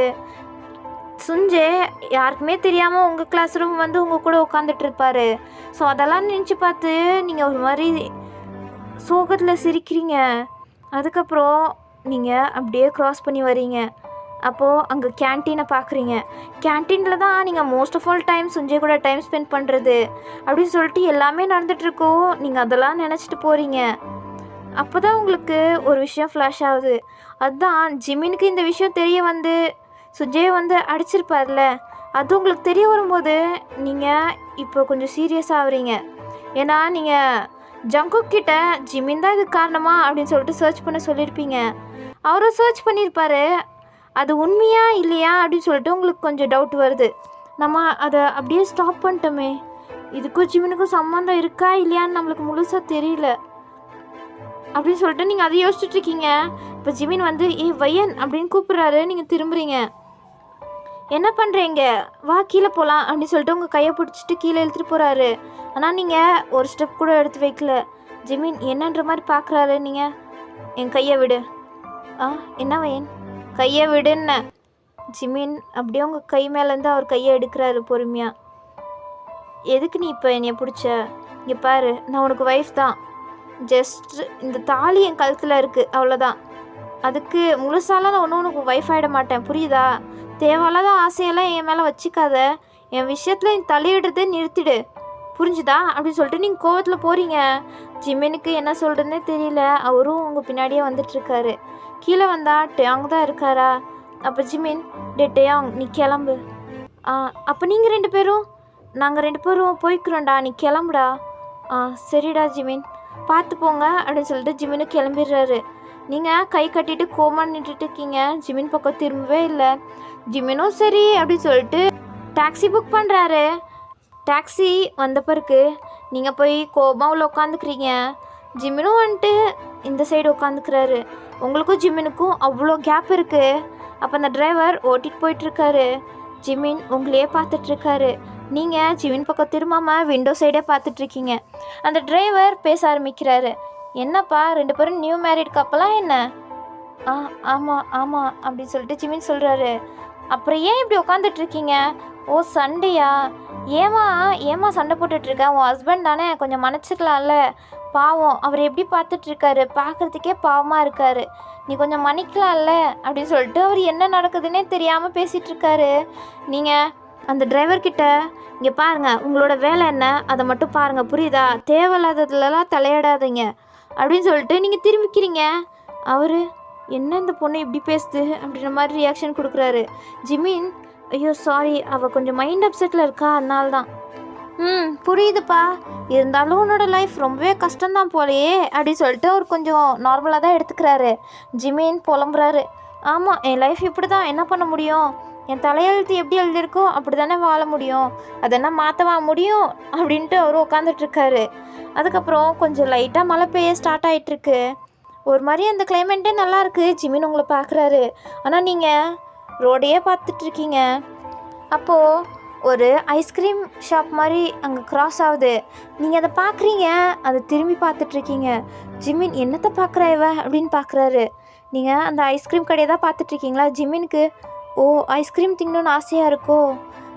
சுஞ்சே யாருக்குமே தெரியாமல் உங்கள் கிளாஸ் ரூம் வந்து உங்கள் கூட உட்காந்துட்டு இருப்பார். ஸோ அதெல்லாம் நினச்சி பார்த்து நீங்கள் ஒரு மாதிரி சோகத்தில் சிரிக்கிறீங்க. அதுக்கப்புறம் நீங்கள் அப்படியே க்ராஸ் பண்ணி வரீங்க. அப்போது அங்கே கேன்டீனை பார்க்குறீங்க. கேன்டீனில் தான் நீங்கள் மோஸ்ட் ஆஃப் ஆல் டைம் சுஞ்சே கூட டைம் ஸ்பெண்ட் பண்ணுறது அப்படின்னு சொல்லிட்டு எல்லாமே நடந்துகிட்ருக்கோம். நீங்கள் அதெல்லாம் நினச்சிட்டு போகிறீங்க. அப்போ தான் உங்களுக்கு ஒரு விஷயம் ஃப்ளாஷ் ஆகுது. அதுதான் ஜிமினுக்கு இந்த விஷயம் தெரிய வந்து சுஜயை வந்து அடிச்சிருப்பார்ல, அது உங்களுக்கு தெரிய வரும்போது நீங்கள் இப்போ கொஞ்சம் சீரியஸ் ஆகுறீங்க. ஏன்னா நீங்கள் ஜங்குக் கிட்ட ஜிமின் தான் இதுக்கு காரணமா அப்படின்னு சொல்லிட்டு சர்ச் பண்ண சொல்லியிருப்பீங்க. அவரும் சர்ச் பண்ணியிருப்பார். அது உண்மையா இல்லையா அப்படின்னு சொல்லிட்டு உங்களுக்கு கொஞ்சம் டவுட் வருது. நம்ம அதை அப்படியே ஸ்டாப் பண்ணிட்டோமே, இதுக்கும் ஜிமினுக்கும் சம்மந்தம் இருக்கா இல்லையான்னு நம்மளுக்கு முழுசாக தெரியல அப்படின்னு சொல்லிட்டு நீங்கள் அதை யோசிச்சுட்ருக்கீங்க. இப்போ ஜிமின் வந்து வயன் அப்படின்னு கூப்பிட்றாரு. நீங்கள் திரும்புறீங்க. என்ன பண்ணுறீங்க, வா கீழே போகலாம் அப்படின்னு சொல்லிட்டு உங்கள் கையை பிடிச்சிட்டு கீழே இழுத்துட்டு போகிறாரு. ஆனால் நீங்கள் ஒரு ஸ்டெப் கூட எடுத்து வைக்கல. ஜிமின் என்னன்ற மாதிரி பார்க்குறாரு. நீங்கள் என் கையை விடு. என்ன வயன், கையை விடுன்னு. ஜிமின் அப்படியே உங்கள் கை மேலேருந்து அவர் கையை எடுக்கிறாரு பொறுமையாக. எதுக்கு நீ இப்போ என்னைய பிடிச்ச? இங்கே பாரு, நான் உனக்கு ஒய்ஃப் தான். ஜஸ்ட் இந்த தாலி என் கழுத்தில் இருக்குது, அவ்வளோதான். அதுக்கு முழுசாலாம் நான் ஒன்றும் உனக்கு ஒய்ஃப் ஆகிட மாட்டேன், புரியுதா? தேவையில்லாத ஆசையெல்லாம் என் மேலே வச்சுக்காத. என் விஷயத்தில் நீ தலையிடுறதே நிறுத்திடு, புரிஞ்சுதா அப்படின்னு சொல்லிட்டு நீங்கள் கோவத்தில் போகிறீங்க. ஜிமினுக்கு என்ன சொல்கிறதுனே தெரியல. அவரும் உங்கள் பின்னாடியே வந்துட்டுருக்காரு. கீழே வந்தா டேயாங் தான் இருக்காரா? அப்போ ஜிமின், டேயாங் நீ கிளம்பு. அப்போ நீங்கள் 2 பேரும், நாங்கள் 2 பேரும் போய்க்கிறோம்டா, நீ கிளம்புடா. சரிடா ஜிமின், பார்த்து போங்க அப்படின்னு சொல்லிட்டு ஜிமினு கிளம்பிடுறாரு. நீங்கள் கை கட்டிட்டு கோமா நின்றுட்டு இருக்கீங்க. ஜிமின் பக்கம் திரும்பவே இல்லை. ஜிமினும் சரி அப்படின்னு சொல்லிட்டு டாக்ஸி புக் பண்ணுறாரு. டாக்ஸி வந்த பிறகு நீங்கள் போய் கோமா உள்ள உட்காந்துக்கிறீங்க. ஜிமினும் வந்துட்டு இந்த சைடு உட்காந்துக்கிறாரு. உங்களுக்கும் ஜிமினுக்கும் அவ்வளோ கேப் இருக்குது. அப்போ அந்த டிரைவர் ஓட்டிகிட்டு போயிட்டுருக்காரு. ஜிமின் உங்களையே பார்த்துட்ருக்காரு. நீங்கள் ஜிமின் பக்கம் திரும்பாமல் விண்டோ சைடே பார்த்துட்ருக்கீங்க. அந்த டிரைவர் பேச ஆரம்பிக்கிறாரு. என்னப்பா 2 பேரும் நியூ மேரிட் கப்பலாம் என்ன? ஆமாம் ஆமாம் அப்படின்னு சொல்லிட்டு ஜிமின் சொல்கிறாரு. அப்புறம் ஏன் இப்படி உட்காந்துட்ருக்கீங்க? ஓ சண்டையா? ஏமா சண்டை போட்டுட்ருக்க? உன் ஹஸ்பண்ட் தானே, கொஞ்சம் மன்னிச்சிக்கலாம்ல. பாவம் அவர் எப்படி பார்த்துட்ருக்காரு, பார்க்குறதுக்கே பாவமாக இருக்காரு, நீ கொஞ்சம் மன்னிக்கலாம்ல அப்படின்னு சொல்லிட்டு அவர் என்ன நடக்குதுன்னே தெரியாமல் பேசிகிட்ருக்காரு. நீங்கள் அந்த டிரைவர்கிட்ட இங்கே பாருங்கள், உங்களோட வேலை என்ன அதை மட்டும் பாருங்கள், புரியுதா, தேவையில்லாததுலலாம் தலையிடாதீங்க அப்படின்னு சொல்லிட்டு நீங்கள் திரும்பிக்கிறீங்க. அவர் என்ன இந்த பொண்ணு இப்படி பேசுது அப்படின்ற மாதிரி ரியாக்ஷன் கொடுக்குறாரு. ஜிமின், ஐயோ சாரி, அவள் கொஞ்சம் மைண்ட் அப்செட்டில் இருக்கா, அதனால தான். புரியுதுப்பா, இருந்தாலும் உன்னோட லைஃப் ரொம்பவே கஷ்டம்தான் போலையே அப்படின்னு சொல்லிட்டு அவர் கொஞ்சம் நார்மலாக தான் எடுத்துக்கிறாரு. ஜிமின் புலம்புறாரு. ஆமாம், என் லைஃப் இப்படி தான், என்ன பண்ண முடியும், என் தலையெழுத்து எப்படி எழுதியிருக்கோ அப்படி தானே வாழ முடியும், அதெல்லாம் மாற்றவா முடியும் அப்படின்ட்டு அவரும் உட்காந்துட்ருக்காரு. அதுக்கப்புறம் கொஞ்சம் லைட்டாக மழை பெய்ய ஸ்டார்ட் ஆகிட்டுருக்கு. ஒரு மாதிரி அந்த கிளைமேட்டே நல்லாயிருக்கு. ஜிமின் உங்களை பார்க்குறாரு, ஆனால் நீங்கள் ரோடையே பார்த்துட்ருக்கீங்க. அப்போது ஒரு ஐஸ்கிரீம் ஷாப் மாதிரி அங்கே க்ராஸ் ஆகுது. நீங்கள் அதை பார்க்குறீங்க, அதை திரும்பி பார்த்துட்ருக்கீங்க. ஜிமின், என்னத்தை பார்க்குற இவ அப்படின்னு பார்க்குறாரு. நீங்கள் அந்த ஐஸ்கிரீம் கடையை தான் பார்த்துட்ருக்கீங்களா? ஜிமினுக்கு ஓ ஐஸ்கிரீம் திங்கணுன்னு ஆசையாக இருக்கோ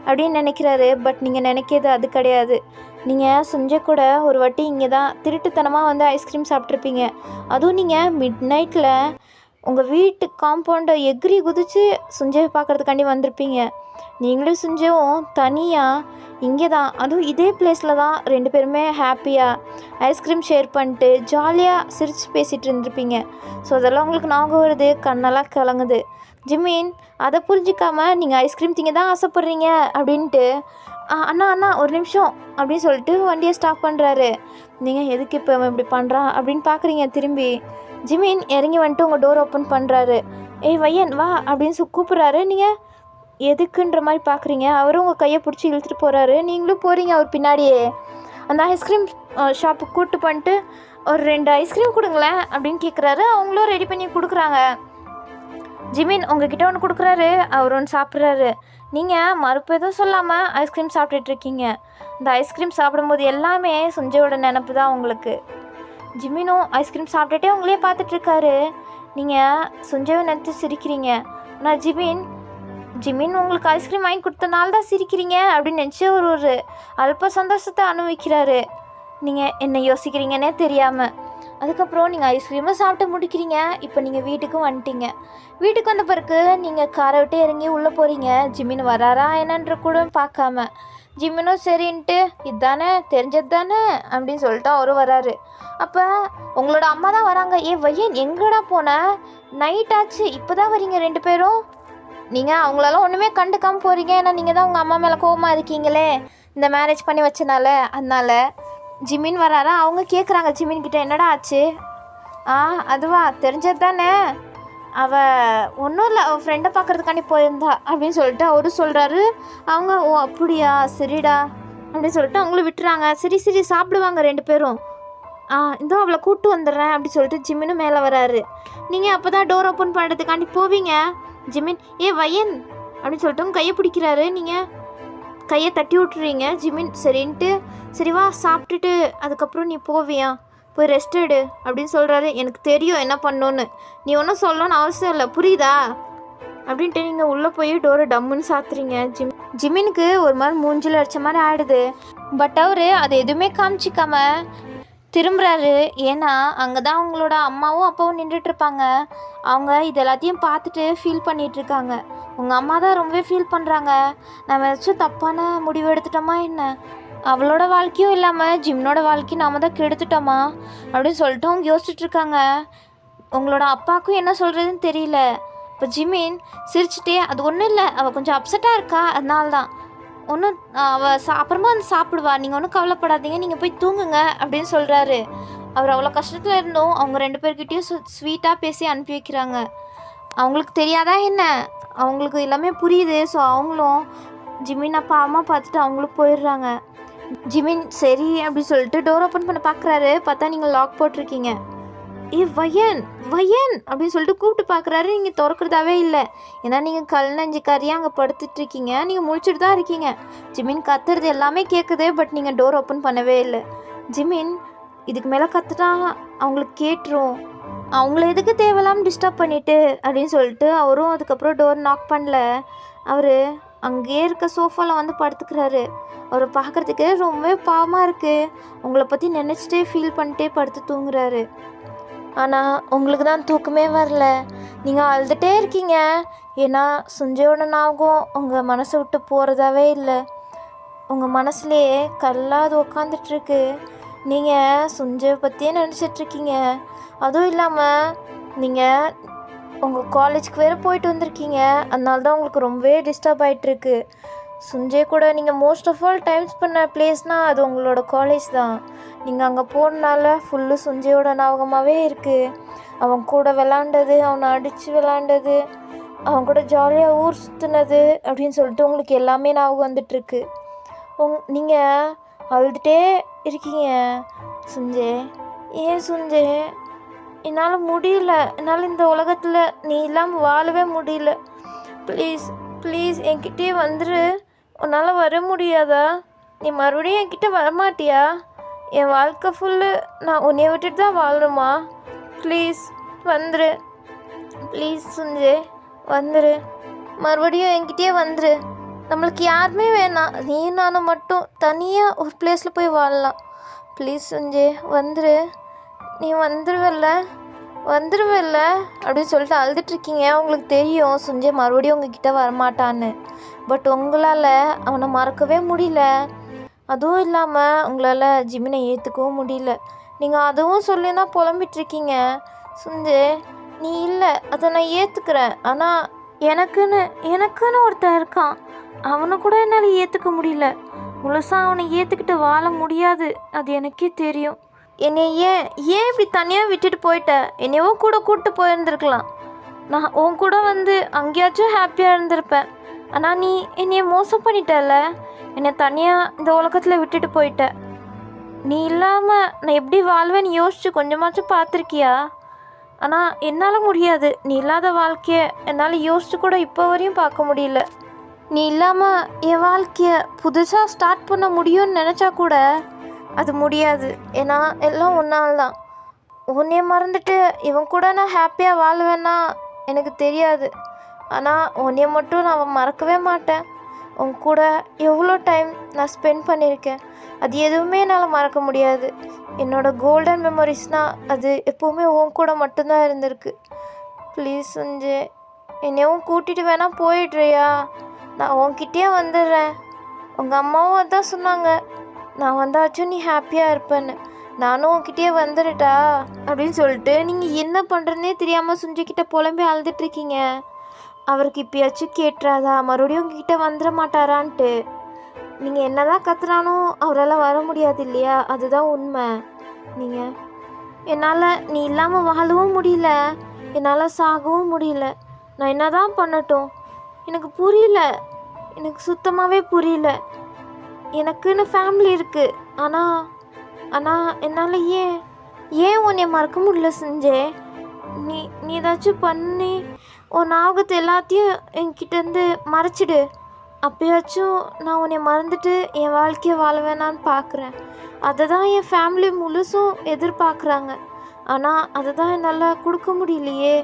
அப்படின்னு நினைக்கிறாரு. பட் நீங்கள் நினைக்கிறது அது கிடையாது. நீங்கள் சுஞ்சை கூட ஒரு வாட்டி இங்கே தான் திருட்டுத்தனமாக வந்து ஐஸ்கிரீம் சாப்பிட்ருப்பீங்க. அதுவும் நீங்கள் மிட் நைட்டில் உங்கள் வீட்டு காம்பவுண்டை எகிரி குதித்து சுஞ்சையை பார்க்குறதுக்காண்டி வந்திருப்பீங்க. நீங்களும் சுஞ்சவும் தனியாக இங்கே தான், அதுவும் இதே பிளேஸில் தான் 2 பேருமே ஹாப்பியாக ஐஸ்கிரீம் ஷேர் பண்ணிட்டு ஜாலியாக சிரித்து பேசிகிட்டு இருந்திருப்பீங்க. ஸோ அதெல்லாம் உங்களுக்கு ஞாபகம் வருது, கண்ணெல்லாம் கலங்குது. ஜிமின் அதை புரிஞ்சிக்காமல் நீங்கள் ஐஸ்கிரீம் திங்க தான் ஆசைப்பட்றீங்க அப்படின்ட்டு அண்ணா அண்ணா ஒரு நிமிஷம் அப்படின்னு சொல்லிட்டு வண்டியை ஸ்டாப் பண்ணுறாரு. நீங்கள் எதுக்கு இப்போ இப்படி பண்ணுறான் அப்படின்னு பார்க்குறீங்க திரும்பி. ஜிமின் இறங்கி வந்துட்டு உங்கள் டோர் ஓப்பன் பண்ணுறாரு. ஏய் வையன் வா அப்படின்னு கூப்பிட்றாரு. நீங்கள் எதுக்குன்ற மாதிரி பார்க்குறீங்க. அவரும் உங்கள் கையை பிடிச்சி இழுத்துட்டு போகிறாரு. நீங்களும் போகிறீங்க அவர் பின்னாடியே. அந்த ஐஸ்கிரீம் ஷாப்புக்கு கூப்பிட்டு பண்ணிட்டு ஒரு 2 ஐஸ்கிரீம் கொடுங்களேன் அப்படின்னு கேட்குறாரு. அவங்களும் ரெடி பண்ணி கொடுக்குறாங்க. ஜிமின் உங்ககிட்ட ஒன்று கொடுக்குறாரு, அவர் ஒன்று சாப்பிட்றாரு. நீங்கள் மறுப்பு எதுவும் சொல்லாமல் ஐஸ்கிரீம் சாப்பிட்டுட்ருக்கீங்க. இந்த ஐஸ்கிரீம் சாப்பிடும்போது எல்லாமே சுஞ்சையோட நினப்பு தான் உங்களுக்கு. ஜிமினும் ஐஸ்கிரீம் சாப்பிட்டுட்டே உங்களே பார்த்துட்ருக்காரு. நீங்கள் சுஞ்சையை நினச்சி சிரிக்கிறீங்க. ஆனால் ஜிமின் உங்களுக்கு ஐஸ்கிரீம் வாங்கி கொடுத்தனால தான் சிரிக்கிறீங்க அப்படின்னு நினச்சி ஒரு அல்ப சந்தோஷத்தை அனுபவிக்கிறாரு. நீங்கள் என்ன யோசிக்கிறீங்கன்னே தெரியாமல். அதுக்கப்புறம் நீங்கள் ஐஸ்கிரீமும் சாப்பிட்டு முடிக்கிறீங்க. இப்போ நீங்கள் வீட்டுக்கும் வந்துட்டீங்க. வீட்டுக்கு வந்த பிறகு நீங்கள் காரை விட்டு இறங்கி உள்ளே போகிறீங்க. ஜிமின் வராரா என்னன்ற கூட பார்க்காம. ஜிமினும் சரின்ட்டு இதுதானே தெரிஞ்சது தானே அப்படின்னு சொல்லிட்டு அவரும் வராரு. அப்போ உங்களோட அம்மா தான் வராங்க. வையன் எங்கடா போன, நைட் ஆச்சு, இப்போ தான் வரீங்க 2 பேரும். நீங்கள் அவங்களால ஒன்றுமே கண்டுக்காமல் போகிறீங்க. ஏன்னா நீங்கள் தான் உங்கள் அம்மா மேலே கோவமாக இருக்கீங்களே இந்த மேரேஜ் பண்ணி வச்சனால. அதனால ஜிமின் வராரா, அவங்க கேட்குறாங்க ஜிமின்கிட்ட என்னடா ஆச்சு. அதுவா தெரிஞ்சது தானே, அவள் ஒன்றும் இல்லை, அவள் ஃப்ரெண்டை பார்க்குறதுக்காண்டி போயிருந்தா அப்படின்னு சொல்லிட்டு அவரு சொல்கிறாரு. அவங்க ஓ அப்படியா சரிடா அப்படின்னு சொல்லிட்டு அவங்களும் விட்டுறாங்க. சரி சாப்பிடுவாங்க 2 பேரும். இதோ அவளை கூப்பிட்டு வந்துடுறேன் அப்படின்னு சொல்லிட்டு ஜிமினும் மேலே வராரு. நீங்கள் அப்போ தான் டோர் ஓப்பன் பண்ணுறதுக்காண்டி போவீங்க. ஜிமின் வையன் அப்படின்னு சொல்லிட்டு உங்கள் கையை பிடிக்கிறாரு. நீங்கள் கையை தட்டி விட்டுறீங்க. ஜிமின் சரின்ட்டு சரி வா சாப்பிட்டுட்டு அதுக்கப்புறம் நீ போவியா, போய் ரெஸ்ட் எடு அப்படின்னு சொல்கிறாரு. எனக்கு தெரியும் என்ன பண்ணணுன்னு, நீ ஒன்றும் சொல்லணும்னு அவசியம் இல்லை, புரியுதா அப்படின்ட்டு நீங்கள் உள்ளே போய் டோரை டம்முன்னு சாத்துறீங்க. ஜிமினுக்கு ஒரு மாதிரி மூஞ்சில் அடித்த மாதிரி ஆகிடுது. பட் அவர் அதை எதுவுமே காமிச்சிக்காம திரும்புகிறாரு. ஏன்னா அங்கே தான் அவங்களோட அம்மாவும் அப்பாவும் நின்றுட்டுருப்பாங்க. அவங்க இது எல்லாத்தையும் பார்த்துட்டு ஃபீல் பண்ணிகிட்ருக்காங்க. உங்கள் அம்மா தான் ரொம்பவே ஃபீல் பண்ணுறாங்க. நம்ம ஏதாச்சும் தப்பான முடிவு எடுத்துட்டோமா என்ன, அவளோட வாழ்க்கையும் இல்லாமல் ஜிம்னோட வாழ்க்கையும் நாம தான் கெடுத்துட்டோமா அப்படின்னு சொல்லிட்டு அவங்க யோசிச்சுட்ருக்காங்க. உங்களோட அப்பாவுக்கும் என்ன சொல்கிறதுன்னு தெரியல. இப்போ ஜிமின் சிரிச்சுட்டே அது ஒன்றும் இல்லை, அவள் கொஞ்சம் அப்செட்டாக இருக்கா, அதனால தான் ஒன்றும் அவள் அப்புறமா வந்து சாப்பிடுவா, நீங்கள் ஒன்றும் கவலைப்படாதீங்க, நீங்கள் போய் தூங்குங்க அப்படின்னு சொல்கிறாரு. அவர் அவ்வளோ கஷ்டத்தில் இருந்தோம் அவங்க 2 பேர்கிட்டையும் ஸ்வீட்டாக பேசி அனுப்பி வைக்கிறாங்க. அவங்களுக்கு தெரியாதா என்ன, அவங்களுக்கு எல்லாமே புரியுது. ஸோ அவங்களும் ஜிமின் அப்பா அம்மா பார்த்துட்டு அவங்களும் போயிடுறாங்க. ஜிமின் சரி அப்படின்னு சொல்லிட்டு டோர் ஓப்பன் பண்ண பார்க்குறாரு. பார்த்தா நீங்கள் லாக் போட்டிருக்கீங்க. வையன் அப்படின்னு சொல்லிட்டு கூப்பிட்டு பார்க்குறாரு. நீங்கள் திறக்கிறதாவே இல்லை. ஏன்னா நீங்கள் கல் நஞ்சிக்காரியாக அங்கே படுத்துட்ருக்கீங்க, நீங்கள் முழிச்சிட்டு தான் இருக்கீங்க. ஜிமின் கத்துறது எல்லாமே கேட்குது. பட் நீங்கள் டோர் ஓப்பன் பண்ணவே இல்லை. ஜிமின் இதுக்கு மேலே கத்துட்டா அவங்களுக்கு கேட்டுரும், அவங்கள எதுக்கு தேவையில்லாமல் டிஸ்டர்ப் பண்ணிவிட்டு அப்படின்னு சொல்லிட்டு அவரும் அதுக்கப்புறம் டோர் நாக் பண்ணல. அவர் அங்கேயே இருக்க சோஃபாவில் வந்து படுத்துக்கிறாரு. அவரை பார்க்குறதுக்கு ரொம்பவே பாவமாக இருக்குது. உங்களை பற்றி நினச்சிட்டே ஃபீல் பண்ணிட்டே படுத்து தூங்குறாரு. ஆனால் உங்களுக்கு தான் தூக்கமே வரல. நீங்கள் அழுதுகிட்டே இருக்கீங்க. ஏன்னா சுஞ்சயோட ஞாபகம் உங்கள் மனசை விட்டு போகிறதாவே இல்லை. உங்கள் மனசுலேயே கல்லாக அது உக்காந்துட்ருக்கு. நீங்கள் சுஞ்சயை பற்றியே நினச்சிட்ருக்கீங்க. அதுவும் இல்லாமல் நீங்கள் உங்கள் காலேஜுக்கு வேறு போயிட்டு வந்திருக்கீங்க. அதனால தான் உங்களுக்கு ரொம்பவே டிஸ்டர்ப் ஆகிட்டுருக்கு. சுஞ்சய் கூட நீங்கள் most of all time spend பிளேஸ்னால் அது உங்களோட காலேஜ் தான். நீங்கள் அங்கே போனனால ஃபுல்லு சுஞ்சயோட ஞாபகமாகவே இருக்குது. அவன் கூட விளாண்டது, அவனை அடித்து விளாண்டது, அவன் கூட ஜாலியாக ஊர் சுற்றுனது அப்படின்னு சொல்லிட்டு உங்களுக்கு எல்லாமே ஞாபகம் வந்துட்டுருக்கு. நீங்கள் அழுதுகிட்டே இருக்கீங்க. சுஞ்சய், ஏன் சுஞ்சய்? என்னால் முடியல. என்னால் இந்த உலகத்தில் நீ இல்லாமல் வாழவே முடியல. ப்ளீஸ் ப்ளீஸ் என்கிட்டே வந்துரு. உன்னால் வர முடியாதா? நீ மறுபடியும் என்கிட்ட வரமாட்டியா? என் வாழ்க்கை ஃபுல்லு நான் உன்னைய விட்டுட்டு தான் வாழணுமா? ப்ளீஸ் வந்துரு. ப்ளீஸ் சுஞ்சய் வந்துரு. மறுபடியும் என்கிட்டயே வந்துரு. நம்மளுக்கு யாருமே வேணாம். நீ நானும் மட்டும் தனியாக ஒரு பிளேஸில் போய் வாழலாம். ப்ளீஸ் சுஞ்சய் வந்துரு. நீ வந்துருவல்ல அப்படின்னு சொல்லிட்டு அழுதுட்ருக்கீங்க. உங்களுக்கு தெரியும் சுஞ்சய் மறுபடியும் உங்ககிட்ட வரமாட்டான்னு. பட் உங்களால் அவனை மறக்கவே முடியல. அதுவும் இல்லாமல் உங்களால் ஜிமினை ஏற்றுக்கவும் முடியல. நீங்கள் அதுவும் சொல்லி தான் புலம்பிகிட்ருக்கீங்க. சுஞ்சய் நீ இல்லை, அதை நான் ஏற்றுக்கிறேன். ஆனால் எனக்குன்னு ஒருத்தன் இருக்கான். அவனை கூட என்னால் ஏற்றுக்க முடியல. முழுசாக அவனை ஏற்றுக்கிட்டு வாழ முடியாது. அது எனக்கே தெரியும். என்னை ஏன் இப்படி தனியாக விட்டுட்டு போயிட்ட? என்னையோ கூட கூப்பிட்டு போயிருந்துருக்கலாம். நான் உன் கூட வந்து அங்கேயாச்சும் ஹாப்பியாக இருந்திருப்பேன். ஆனால் நீ என்னைய மோசம் பண்ணிட்டல. என்னை தனியாக இந்த உலகத்தில் விட்டுட்டு போயிட்ட. நீ இல்லாமல் நான் எப்படி வாழ்வேன்னு யோசிச்சு கொஞ்சமாச்சும் பார்த்துருக்கியா? ஆனால் என்னால் முடியாது. நீ இல்லாத வாழ்க்கையை என்னால் யோசிச்சு கூட இப்போ வரையும் பார்க்க முடியல. நீ இல்லாமல் என் வாழ்க்கையை புதுசாக ஸ்டார்ட் பண்ண முடியும்னு நினச்சா கூட அது முடியாது. ஏன்னா எல்லாம் ஒன்றால் தான். உன்னைய மறந்துட்டு இவன் கூட நான் ஹாப்பியாக வாழ்வேன்னா எனக்கு தெரியாது. ஆனால் உன்னைய மட்டும் நான் மறக்கவே மாட்டேன். உன் கூட எவ்வளோ டைம் நான் ஸ்பெண்ட் பண்ணியிருக்கேன், அது எதுவுமே என்னால் மறக்க முடியாது. என்னோடய கோல்டன் மெமரிஸ்னால் அது எப்போவுமே உன் கூட மட்டும்தான் இருந்திருக்கு. ப்ளீஸ் சுஞ்சய் என்னையும் கூட்டிகிட்டு வேணால் போயிடுறியா? நான் உன்கிட்டயே வந்துடுறேன். உங்கள் அம்மாவும் அதான் சொன்னாங்க, நான் வந்தாச்சும் நீ ஹாப்பியாக இருப்பேன்னு. நானும் உன்கிட்டயே வந்துடுட்டா அப்படின்னு சொல்லிட்டு நீங்கள் என்ன பண்ணுறதுனே தெரியாமல் சுஞ்சய்கிட்ட புலம்பி அழுதுட்ருக்கீங்க. அவருக்கு இப்பயாச்சும் கேட்டுறாதா? மறுபடியும் உங்ககிட்ட வந்துட மாட்டாரான்ட்டு. நீங்கள் என்ன தான் கத்துனாலும் அவரால் வர முடியாது இல்லையா? அதுதான் உண்மை. நீங்கள் என்னால் நீ இல்லாமல் வாழவும் முடியல, என்னால் சாகவும் முடியல. நான் என்ன தான் பண்ணட்டும்? எனக்கு புரியல. எனக்கு சுத்தமாகவே புரியல. எனக்குன்னு ஃபேமிலி இருக்குது. ஆனால் என்னால் ஏன் உன்னை மறக்க முடியல சுஞ்சய்? நீ ஏதாச்சும் பண்ணி உன் ஞாபகத்தை எல்லாத்தையும் என்கிட்டேருந்து மறைச்சிடு. அப்போயாச்சும் நான் உன்னை மறந்துட்டு என் வாழ்க்கையை வாழ வேணான்னு பார்க்குறேன். அதை தான் என் ஃபேமிலி முழுசும் எதிர்பார்க்குறாங்க. ஆனால் அதை தான் என்னால் கொடுக்க முடியலையே.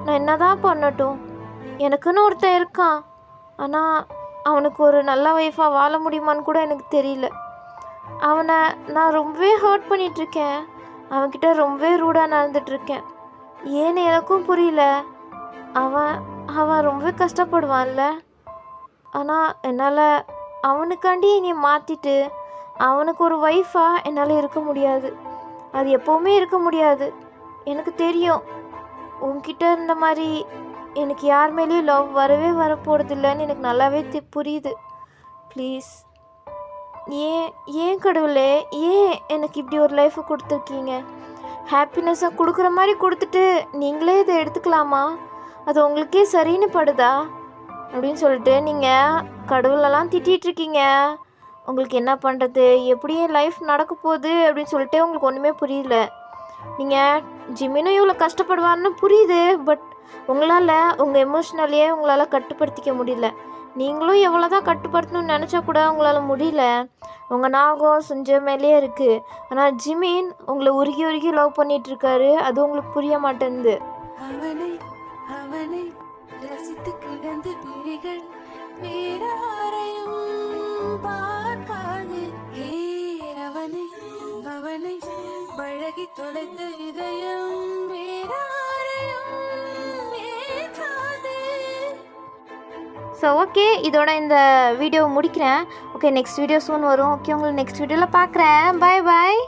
நான் என்ன தான் பண்ணட்டும்? எனக்குன்னு ஒருத்தன் இருக்கான். ஆனால் அவனுக்கு ஒரு நல்ல ஒய்ஃபாக வாழ முடியுமான்னு கூட எனக்கு தெரியல. அவனை நான் ரொம்பவே ஹர்ட் பண்ணிகிட்ருக்கேன். அவன்கிட்ட ரொம்பவே ரூடாக நடந்துகிட்ருக்கேன். ஏன்னு எனக்கும் புரியல. அவன் ரொம்பவே கஷ்டப்படுவான்ல. ஆனால் என்னால் அவனுக்காண்டி என்னை மாற்றிட்டு அவனுக்கு ஒரு ஒய்ஃபாக என்னால் இருக்க முடியாது. அது எப்போவுமே இருக்க முடியாது. எனக்கு தெரியும் உன்கிட்ட இருந்த மாதிரி எனக்கு யார் மேலேயும் லவ் வரப்போகிறதில்லன்னு எனக்கு நல்லாவே புரியுது. ப்ளீஸ் ஏன் கடவுளே, ஏன் எனக்கு இப்படி ஒரு லைஃப்பை கொடுத்துருக்கீங்க? ஹாப்பினஸ்ஸாக கொடுக்குற மாதிரி கொடுத்துட்டு நீங்களே இதை எடுத்துக்கலாமா? அது உங்களுக்கே சரின்னு படுதா அப்படின்னு சொல்லிட்டு நீங்கள் கடவுளெல்லாம் திட்டிகிட்ருக்கீங்க. உங்களுக்கு என்ன பண்ணுறது, எப்படி என் லைஃப் நடக்க போகுது அப்படின்னு சொல்லிட்டு உங்களுக்கு ஒன்றுமே புரியல. நீங்கள் ஜிமினும் இவ்வளோ கஷ்டப்படுவான்னு புரியுது. பட் உங்களால் உங்கள் எமோஷ்னலையே உங்களால் கட்டுப்படுத்திக்க முடியல. நீங்களும் எவ்வளோ தான் கட்டுப்படுத்தணும்னு நினச்சா கூட உங்களால் முடியல. உங்கள் நாகம் சுஞ்சய் மேலேயே இருக்குது. ஆனால் ஜிமின் உங்களை உருகி லவ் பண்ணிகிட்ருக்காரு. அது உங்களுக்கு புரிய மாட்டேங்குது. அவனை ரசித்து கிடந்த பிரிகள் வேறாரையும் பார்க்காது. அவனை அவனை பழகி தொலைத்த இதயம் வேறாரையும் ஏற்காது. ஸோ ஓகே, இதோட இந்த வீடியோ முடிக்கிறேன். ஓகே, நெக்ஸ்ட் வீடியோ சூன் வரும். ஓகே, உங்களை நெக்ஸ்ட் வீடியோவில் பார்க்குறேன். பாய் பாய்.